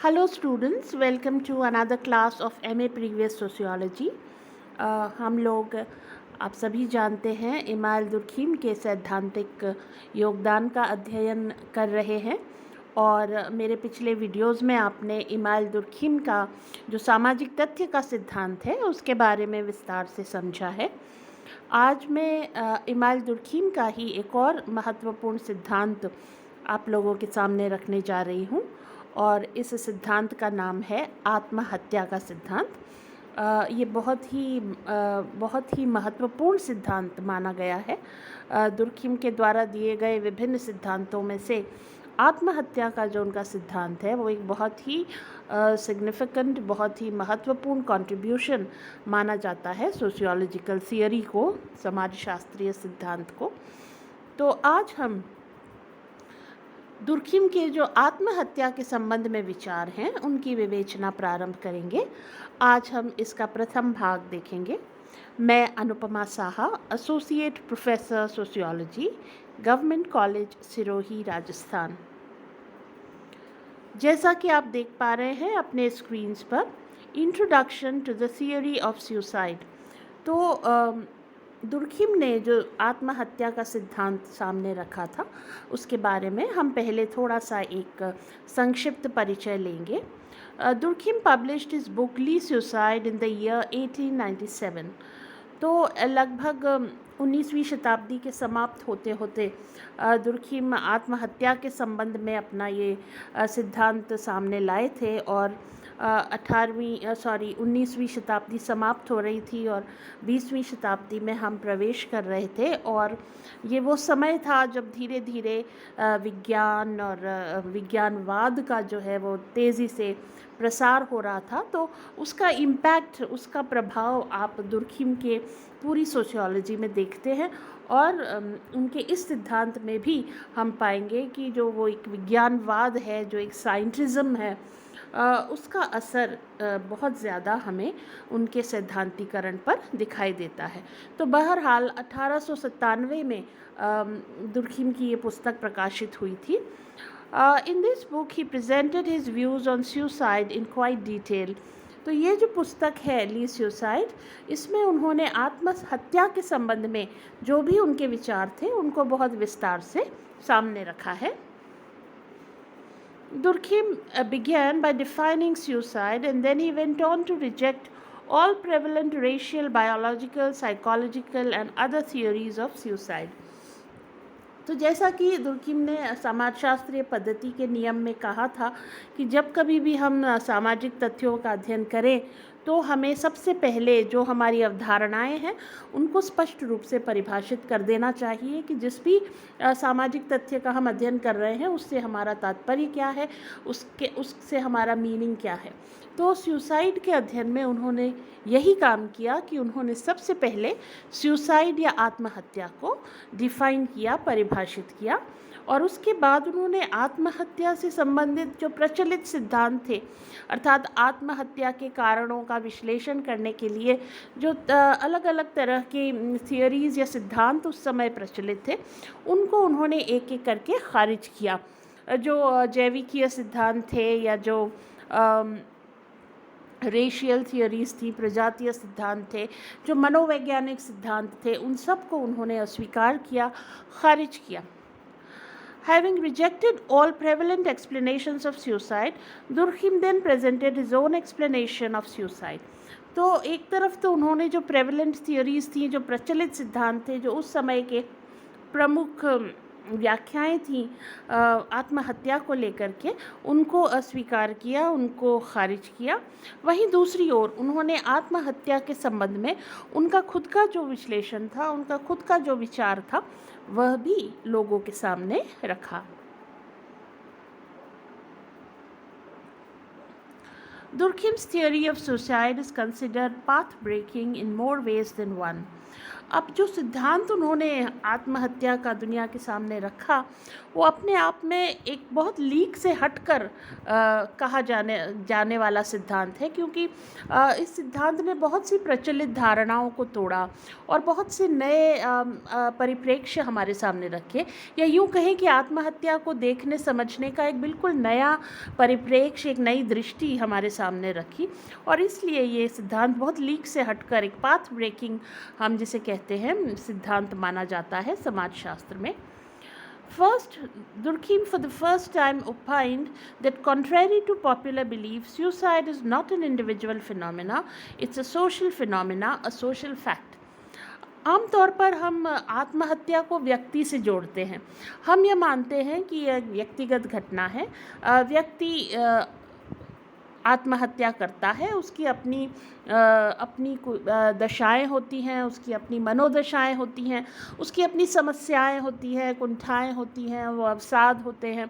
Hello students, welcome to another class of MA Previous Sociology. हम लोग आप सभी जानते हैं इमाइल दुर्खीम के सैद्धांतिक योगदान का अध्ययन कर रहे हैं और मेरे पिछले वीडियोस में आपने इमाइल दुर्खीम का जो सामाजिक तथ्य का सिद्धांत है उसके बारे में विस्तार से समझा है। आज मैं इमाइल दुर्खीम का ही एक और महत्वपूर्ण सिद्धांत आप लोगों के सामने रखने जा रही हूँ और इस सिद्धांत का नाम है आत्महत्या का सिद्धांत। ये बहुत ही महत्वपूर्ण सिद्धांत माना गया है। दुर्खीम के द्वारा दिए गए विभिन्न सिद्धांतों में से आत्महत्या का जो उनका सिद्धांत है वो एक बहुत ही सिग्निफिकेंट, बहुत ही महत्वपूर्ण कंट्रीब्यूशन माना जाता है सोशियोलॉजिकल थियरी को, समाजशास्त्रीय सिद्धांत को। तो आज हम दुर्खीम के जो आत्महत्या के संबंध में विचार हैं उनकी विवेचना प्रारंभ करेंगे। आज हम इसका प्रथम भाग देखेंगे। मैं Anupama Saha, associate professor sociology, government college Sirohi, Rajasthan. जैसा कि आप देख पा रहे हैं अपने स्क्रीन्स पर, introduction to the theory of suicide. तो दुर्खीम ने जो आत्महत्या का सिद्धांत सामने रखा था उसके बारे में हम पहले थोड़ा सा एक संक्षिप्त परिचय लेंगे। Durkheim published his book le suicide in the year 1897। तो लगभग 19वीं शताब्दी के समाप्त होते होते दुर्खीम आत्महत्या के संबंध में अपना ये सिद्धांत सामने लाए थे और 19वीं शताब्दी समाप्त हो रही थी और 20वीं शताब्दी में हम प्रवेश कर रहे थे और ये वो समय था जब धीरे धीरे विज्ञान और विज्ञानवाद का जो है वो तेज़ी से प्रसार हो रहा था। तो उसका इम्पैक्ट, उसका प्रभाव आप दुर्खीम के पूरी सोशियोलॉजी में देखते हैं और उनके इस सिद्धांत में भी हम पाएंगे कि जो वो एक विज्ञानवाद है, जो एक साइंटिज़म है, उसका असर बहुत ज़्यादा हमें उनके सैद्धांतिकरण पर दिखाई देता है। तो बहरहाल 1897 में दुर्खीम की ये पुस्तक प्रकाशित हुई थी। In this book he presented his views on suicide in quite detail. तो ये जो पुस्तक है ली सुसाइड, इसमें उन्होंने आत्महत्या के संबंध में जो भी उनके विचार थे उनको बहुत विस्तार से सामने रखा है। Durkheim began by defining suicide and then he went on to reject all prevalent racial, biological, psychological and other theories of suicide. तो जैसा कि दुर्खीम ने समाजशास्त्रीय पद्धति के नियम में कहा था कि जब कभी भी हम सामाजिक तथ्यों का अध्ययन करें तो हमें सबसे पहले जो हमारी अवधारणाएं हैं उनको स्पष्ट रूप से परिभाषित कर देना चाहिए कि जिस भी सामाजिक तथ्य का हम अध्ययन कर रहे हैं उससे हमारा तात्पर्य क्या है, उससे हमारा मीनिंग क्या है। तो सुसाइड के अध्ययन में उन्होंने यही काम किया कि उन्होंने सबसे पहले सुसाइड या आत्महत्या को डिफाइन किया, परिभाषित किया और उसके बाद उन्होंने आत्महत्या से संबंधित जो प्रचलित सिद्धांत थे, अर्थात आत्महत्या के कारणों का विश्लेषण करने के लिए जो अलग अलग तरह के थियोरीज़ या सिद्धांत उस समय प्रचलित थे, उनको उन्होंने एक एक करके खारिज किया। जो जैविकीय सिद्धांत थे या जो रेशियल थियोरीज थी, प्रजातीय सिद्धांत थे, जो मनोवैज्ञानिक सिद्धांत थे, उन सब को उन्होंने अस्वीकार किया, खारिज किया। Having rejected all prevalent explanations of suicide, Durkheim then presented his own explanation of suicide. तो एक तरफ तो उन्होंने जो प्रेवलेंट थियोरीज थी, जो प्रचलित सिद्धांत थे, जो उस समय के प्रमुख व्याख्याएं थीं आत्महत्या को लेकर के, उनको अस्वीकार किया, उनको खारिज किया। वहीं दूसरी ओर उन्होंने आत्महत्या के संबंध में उनका खुद का जो विश्लेषण था, उनका खुद का जो विचार था, वह भी लोगों के सामने रखा। Durkheim's theory of suicide is considered path-breaking in more ways than one. अब जो सिद्धांत उन्होंने आत्महत्या का दुनिया के सामने रखा, वो अपने आप में एक बहुत लीक से हटकर कहा जाने वाला सिद्धांत है, क्योंकि इस सिद्धांत ने बहुत सी प्रचलित धारणाओं को तोड़ा और बहुत से नए परिप्रेक्ष्य हमारे सामने रखे, या यूँ कहें कि आत्महत्या को देखने समझने का एक बिल्कुल नया परिप्रेक्ष्य, एक नई दृष्टि हमारे सामने रखी। और इसलिए ये सिद्धांत बहुत लीक से हटकर एक पाथ ब्रेकिंग, हम जिसे कहते हैं, सिद्धांत माना जाता है समाजशास्त्र में। First, Durkheim for the first time opined that contrary to popular belief, suicide is not an individual phenomena, it's a social phenomena, a social fact. आमतौर पर हम आत्महत्या को व्यक्ति से जोड़ते हैं। हम यह मानते हैं कि यह व्यक्तिगत घटना है। व्यक्ति आत्महत्या करता है, उसकी अपनी दशाएं होती हैं, उसकी अपनी मनोदशाएं होती हैं, उसकी अपनी समस्याएं होती हैं, कुंठाएं होती हैं, वो अवसाद होते हैं,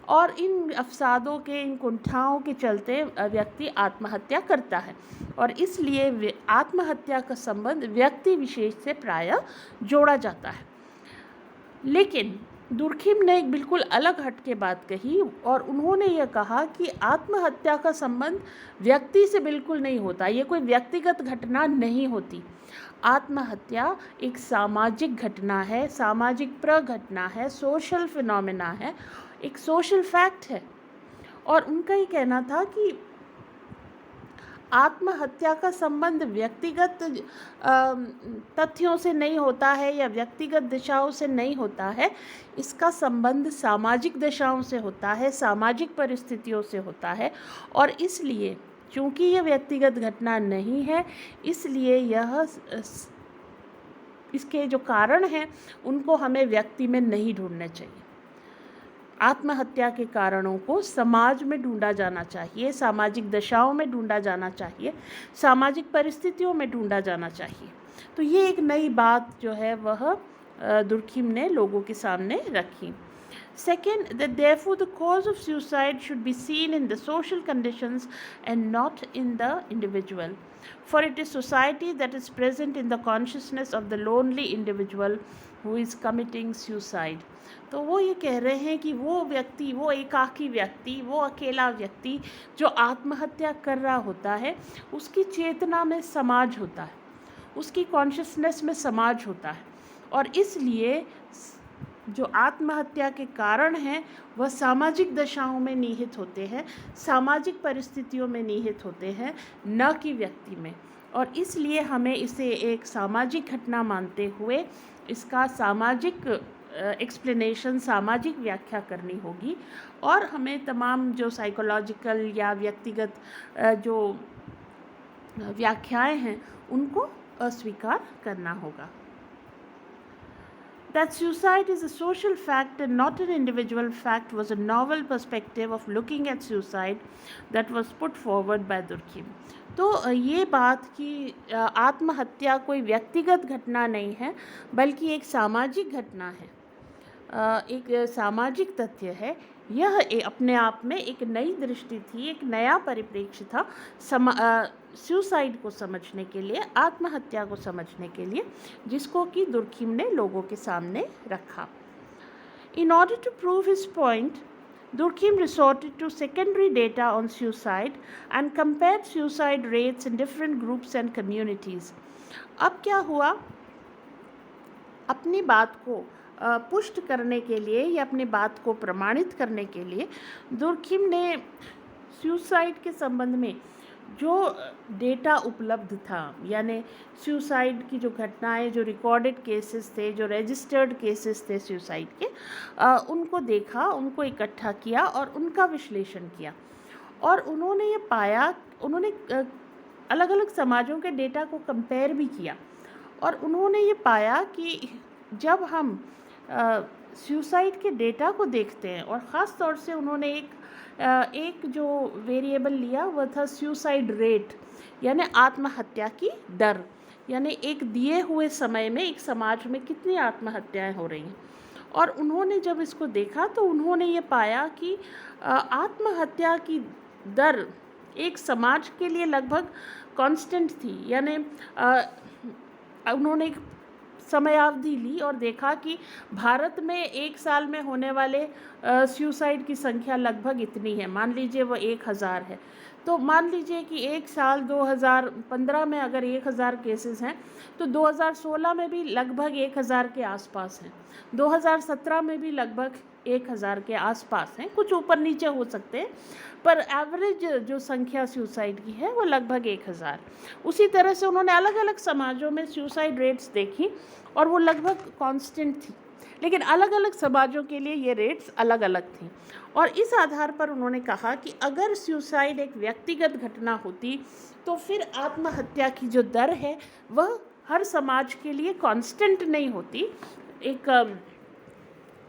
और इन अवसादों के, इन कुंठाओं के चलते व्यक्ति आत्महत्या करता है। और इसलिए आत्महत्या का संबंध व्यक्ति विशेष से प्रायः जोड़ा जाता है। लेकिन दुर्खिम ने एक बिल्कुल अलग हट के बात कही, और उन्होंने यह कहा कि आत्महत्या का संबंध व्यक्ति से बिल्कुल नहीं होता, ये कोई व्यक्तिगत घटना नहीं होती। आत्महत्या एक सामाजिक घटना है, सामाजिक प्रघटना है, सोशल फिनोमेना है, एक सोशल फैक्ट है। और उनका ये कहना था कि आत्महत्या का संबंध व्यक्तिगत तथ्यों से नहीं होता है या व्यक्तिगत दिशाओं से नहीं होता है, इसका संबंध सामाजिक दिशाओं से होता है, सामाजिक परिस्थितियों से होता है। और इसलिए चूँकि यह व्यक्तिगत घटना नहीं है, इसलिए इसके जो कारण हैं उनको हमें व्यक्ति में नहीं ढूंढने चाहिए। आत्महत्या के कारणों को समाज में ढूंढा जाना चाहिए, सामाजिक दशाओं में ढूंढा जाना चाहिए, सामाजिक परिस्थितियों में ढूंढा जाना चाहिए। तो ये एक नई बात जो है वह दुर्खिम ने लोगों के सामने रखी। Second, that therefore the cause of suicide should be seen in the social conditions and not in the individual. For it is society that is present in the consciousness of the lonely individual who is committing suicide. तो वो ये कह रहे हैं कि वो व्यक्ति, वो एकाकी व्यक्ति, वो अकेला व्यक्ति जो आत्महत्या कर रहा होता है, उसकी चेतना में समाज होता है, उसकी कॉन्शियसनेस में समाज होता है। और इसलिए जो आत्महत्या के कारण हैं वह सामाजिक दशाओं में निहित होते हैं, सामाजिक परिस्थितियों में निहित होते हैं, न कि व्यक्ति में। और इसलिए हमें इसे एक सामाजिक घटना मानते हुए इसका सामाजिक एक्सप्लेनेशन, सामाजिक व्याख्या करनी होगी, और हमें तमाम जो साइकोलॉजिकल या व्यक्तिगत जो व्याख्याएं हैं उनको अस्वीकार करना होगा। That suicide is a social fact and not an individual fact was a novel perspective of looking at suicide that was put forward by Durkheim. तो ये बात कि आत्महत्या कोई व्यक्तिगत घटना नहीं है बल्कि एक सामाजिक घटना है, एक सामाजिक तथ्य है, यह अपने आप में एक नई दृष्टि थी, एक नया परिप्रेक्ष्य था सुसाइड को समझने के लिए, आत्महत्या को समझने के लिए, जिसको कि दुर्खिम ने लोगों के सामने रखा। In order to prove his point, Durkheim resorted to secondary data on suicide and compared suicide rates in different groups and communities. अब क्या हुआ, अपनी बात को पुष्ट करने के लिए या अपनी बात को प्रमाणित करने के लिए दुर्खिम ने सुसाइड के संबंध में जो डेटा उपलब्ध था, यानी सुसाइड की जो घटनाएं, जो रिकॉर्डेड केसेस थे, जो रजिस्टर्ड केसेस थे सुसाइड के, उनको देखा, उनको इकट्ठा किया और उनका विश्लेषण किया। और उन्होंने ये पाया, उन्होंने अलग अलग समाजों के डेटा को कंपेयर भी किया, और उन्होंने ये पाया कि जब हम सुसाइड के डेटा को देखते हैं, और ख़ास तौर से उन्होंने एक जो वेरिएबल लिया वह था सुसाइड रेट, यानी आत्महत्या की दर, यानी एक दिए हुए समय में एक समाज में कितनी आत्महत्याएं हो रही हैं। और उन्होंने जब इसको देखा तो उन्होंने ये पाया कि आत्महत्या की दर एक समाज के लिए लगभग कांस्टेंट थी, यानी उन्होंने समयावधि ली और देखा कि भारत में एक साल में होने वाले सुसाइड की संख्या लगभग इतनी है, मान लीजिए वो 1000 है। तो मान लीजिए कि एक साल 2015 में अगर 1000 केसेस हैं तो 2016 में भी लगभग 1000 के आसपास हैं, 2017 में भी लगभग 1000 के आसपास हैं, कुछ ऊपर नीचे हो सकते हैं, पर एवरेज जो संख्या सुसाइड की है वो लगभग 1000। उसी तरह से उन्होंने अलग अलग समाजों में सुसाइड रेट्स देखी और वो लगभग कांस्टेंट थी, लेकिन अलग अलग समाजों के लिए ये रेट्स अलग अलग थी। और इस आधार पर उन्होंने कहा कि अगर सुसाइड एक व्यक्तिगत घटना होती तो फिर आत्महत्या की जो दर है वह हर समाज के लिए कांस्टेंट नहीं होती, एक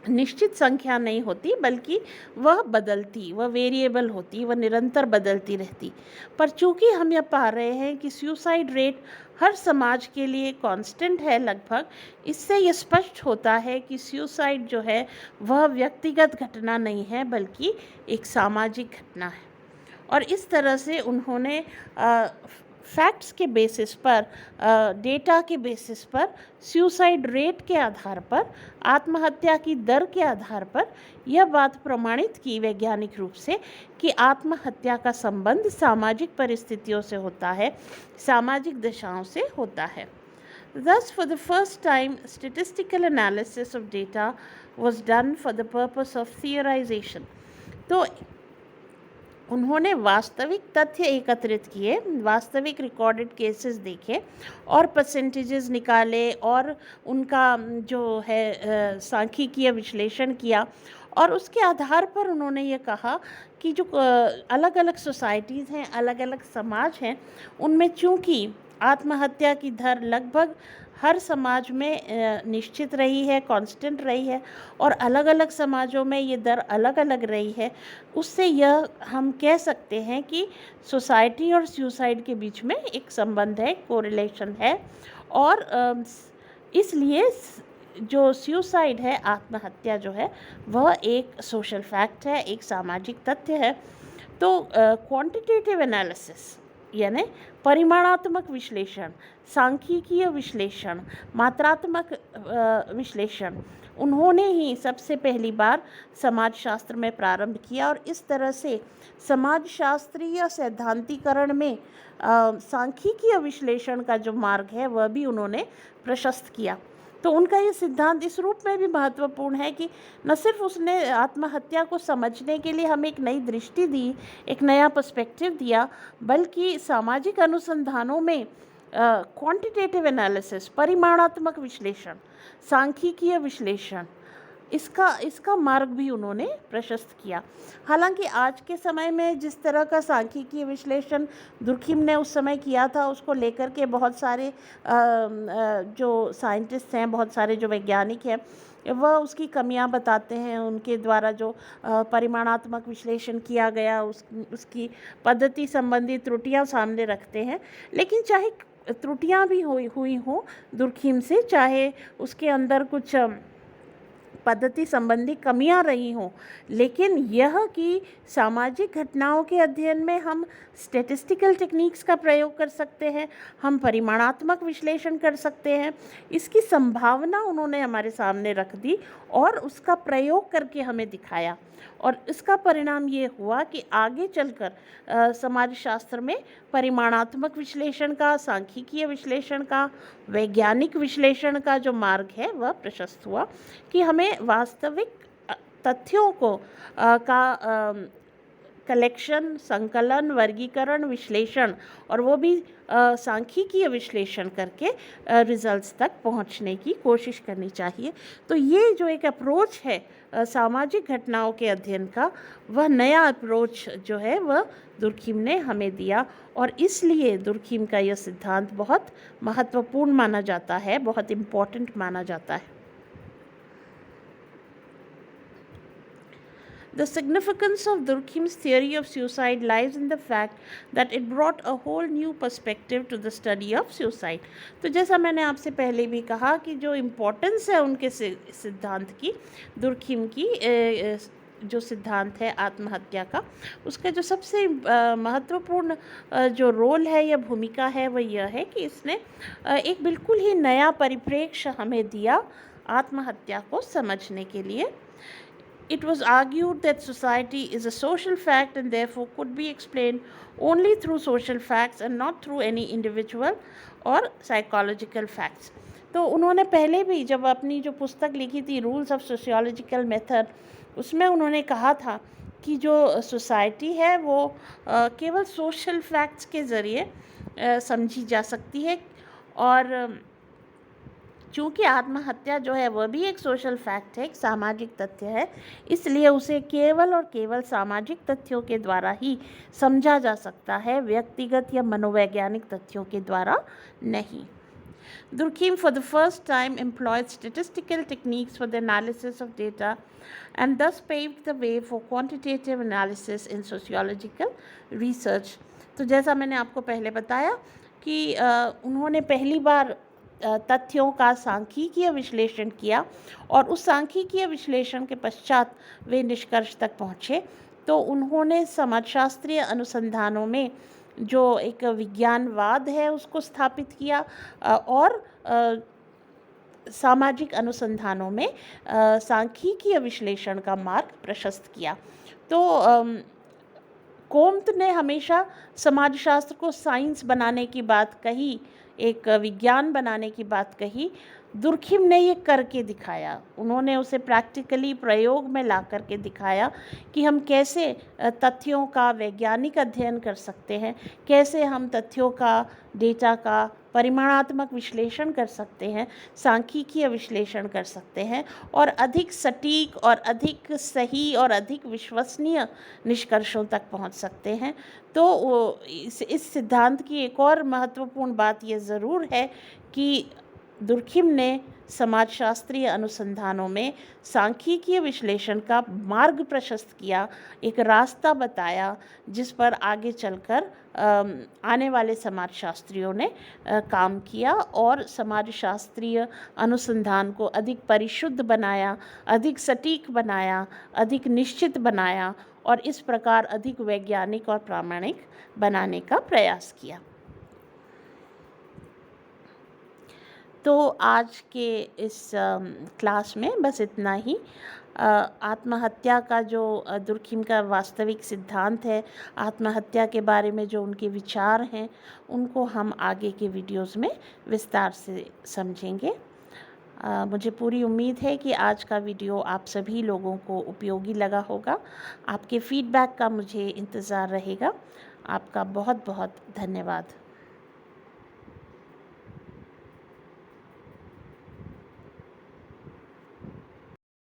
निश्चित संख्या नहीं होती, बल्कि वह बदलती, वह वेरिएबल होती, वह निरंतर बदलती रहती। पर चूंकि हम यह पा रहे हैं कि सुसाइड रेट हर समाज के लिए कांस्टेंट है लगभग, इससे यह स्पष्ट होता है कि सुसाइड जो है वह व्यक्तिगत घटना नहीं है बल्कि एक सामाजिक घटना है। और इस तरह से उन्होंने फैक्ट्स के बेसिस पर, डेटा के बेसिस पर, सुसाइड रेट के आधार पर, आत्महत्या की दर के आधार पर यह बात प्रमाणित की वैज्ञानिक रूप से कि आत्महत्या का संबंध सामाजिक परिस्थितियों से होता है, सामाजिक दशाओं से होता है। Thus, for the first time, statistical analysis of data was done for the purpose of theorization. तो उन्होंने वास्तविक तथ्य एकत्रित किए, वास्तविक रिकॉर्डेड केसेस देखे और परसेंटेजेस निकाले और उनका जो है सांख्यिकीय विश्लेषण किया। और उसके आधार पर उन्होंने ये कहा कि जो अलग अलग सोसाइटीज़ हैं, अलग अलग समाज हैं, उनमें चूँकि आत्महत्या की दर लगभग हर समाज में निश्चित रही है, कांस्टेंट रही है, और अलग अलग समाजों में ये दर अलग अलग रही है, उससे यह हम कह सकते हैं कि सोसाइटी और सुसाइड के बीच में एक संबंध है, कोरिलेशन है। और इसलिए जो सुसाइड है, आत्महत्या जो है, वह एक सोशल फैक्ट है, एक सामाजिक तथ्य है। तो क्वांटिटेटिव एनालिसिस यानी परिमाणात्मक विश्लेषण, सांख्यिकीय विश्लेषण, मात्रात्मक विश्लेषण, उन्होंने ही सबसे पहली बार समाजशास्त्र में प्रारंभ किया। और इस तरह से समाजशास्त्रीय सैद्धांतिकरण में सांख्यिकीय विश्लेषण का जो मार्ग है वह भी उन्होंने प्रशस्त किया। तो उनका ये सिद्धांत इस रूप में भी महत्वपूर्ण है कि न सिर्फ उसने आत्महत्या को समझने के लिए हमें एक नई दृष्टि दी, एक नया पर्सपेक्टिव दिया, बल्कि सामाजिक अनुसंधानों में क्वांटिटेटिव एनालिसिस, परिमाणात्मक विश्लेषण, सांख्यिकीय विश्लेषण, इसका मार्ग भी उन्होंने प्रशस्त किया। हालांकि आज के समय में जिस तरह का सांख्यिकीय विश्लेषण दुर्खिम ने उस समय किया था, उसको लेकर के बहुत सारे जो साइंटिस्ट हैं, बहुत सारे जो वैज्ञानिक हैं, वह उसकी कमियां बताते हैं। उनके द्वारा जो परिमाणात्मक विश्लेषण किया गया उसकी पद्धति संबंधी त्रुटियां सामने रखते हैं। लेकिन चाहे त्रुटियां भी हुई हों दुर्खिम से, चाहे उसके अंदर कुछ पद्धति संबंधी कमियां रही हों, लेकिन यह कि सामाजिक घटनाओं के अध्ययन में हम स्टैटिस्टिकल टेक्निक्स का प्रयोग कर सकते हैं, हम परिमाणात्मक विश्लेषण कर सकते हैं, इसकी संभावना उन्होंने हमारे सामने रख दी और उसका प्रयोग करके हमें दिखाया। और इसका परिणाम ये हुआ कि आगे चलकर समाजशास्त्र में परिमाणात्मक विश्लेषण का, सांख्यिकीय विश्लेषण का, वैज्ञानिक विश्लेषण का जो मार्ग है वह प्रशस्त हुआ कि हमें वास्तविक तथ्यों को कलेक्शन, संकलन, वर्गीकरण, विश्लेषण, और वो भी सांख्यिकीय विश्लेषण करके रिजल्ट्स तक पहुंचने की कोशिश करनी चाहिए। तो ये जो एक अप्रोच है सामाजिक घटनाओं के अध्ययन का, वह नया अप्रोच जो है वह दुर्खिम ने हमें दिया। और इसलिए दुर्खिम का यह सिद्धांत बहुत महत्वपूर्ण माना जाता है, बहुत इम्पॉर्टेंट माना जाता है। The significance of Durkheim's theory of suicide lies in the fact that it brought a whole new perspective to the study of suicide. तो जैसा मैंने आपसे पहले भी कहा कि जो इम्पोर्टेंस है उनके सिद्धांत की, दुर्खिम की जो सिद्धांत है आत्महत्या का, उसका जो सबसे महत्वपूर्ण जो रोल है या भूमिका है वो यह है कि इसने एक बिल्कुल ही नया परिप्रेक्ष्य हमें दिया आत्महत्या को समझने के लिए। It was argued that society is a social fact and therefore could be explained only through social facts and not through any individual or psychological facts. तो उन्होंने पहले भी जब अपनी जो पुस्तक लिखी थी रूल्स ऑफ सोशियोलॉजिकल मेथड, उसमें उन्होंने कहा था कि जो सोसाइटी है वो केवल सोशल फैक्ट्स के ज़रिए समझी जा सकती है, और चूँकि आत्महत्या जो है वह भी एक सोशल फैक्ट है, एक सामाजिक तथ्य है, इसलिए उसे केवल और केवल सामाजिक तथ्यों के द्वारा ही समझा जा सकता है, व्यक्तिगत या मनोवैज्ञानिक तथ्यों के द्वारा नहीं। Durkheim for the first time employed statistical techniques for the analysis of data and thus paved the way for quantitative analysis in sociological research. तो जैसा मैंने आपको पहले बताया कि उन्होंने पहली बार तथ्यों का सांख्यिकीय विश्लेषण किया और उस सांख्यिकीय विश्लेषण के पश्चात वे निष्कर्ष तक पहुँचे। तो उन्होंने समाजशास्त्रीय अनुसंधानों में जो एक विज्ञानवाद है उसको स्थापित किया और सामाजिक अनुसंधानों में सांख्यिकीय विश्लेषण का मार्ग प्रशस्त किया। तो कोम्त ने हमेशा समाजशास्त्र को साइंस बनाने की बात कही, एक विज्ञान बनाने की बात कही। दुर्खिम ने ये करके दिखाया, उन्होंने उसे प्रैक्टिकली प्रयोग में ला करके दिखाया कि हम कैसे तथ्यों का वैज्ञानिक अध्ययन कर सकते हैं, कैसे हम तथ्यों का, डेटा का परिमाणात्मक विश्लेषण कर सकते हैं, सांख्यिकीय विश्लेषण कर सकते हैं और अधिक सटीक और अधिक सही और अधिक विश्वसनीय निष्कर्षों तक पहुंच सकते हैं। तो इस सिद्धांत की एक और महत्वपूर्ण बात ये ज़रूर है कि दुर्खिम ने समाजशास्त्रीय अनुसंधानों में सांख्यिकीय विश्लेषण का मार्ग प्रशस्त किया, एक रास्ता बताया जिस पर आगे चलकर आने वाले समाजशास्त्रियों ने काम किया और समाजशास्त्रीय अनुसंधान को अधिक परिशुद्ध बनाया, अधिक सटीक बनाया, अधिक निश्चित बनाया और इस प्रकार अधिक वैज्ञानिक और प्रामाणिक बनाने का प्रयास किया। तो आज के इस क्लास में बस इतना ही। आत्महत्या का जो दुर्खिम का वास्तविक सिद्धांत है, आत्महत्या के बारे में जो उनके विचार हैं, उनको हम आगे के वीडियोस में विस्तार से समझेंगे। मुझे पूरी उम्मीद है कि आज का वीडियो आप सभी लोगों को उपयोगी लगा होगा। आपके फीडबैक का मुझे इंतज़ार रहेगा। आपका बहुत बहुत धन्यवाद।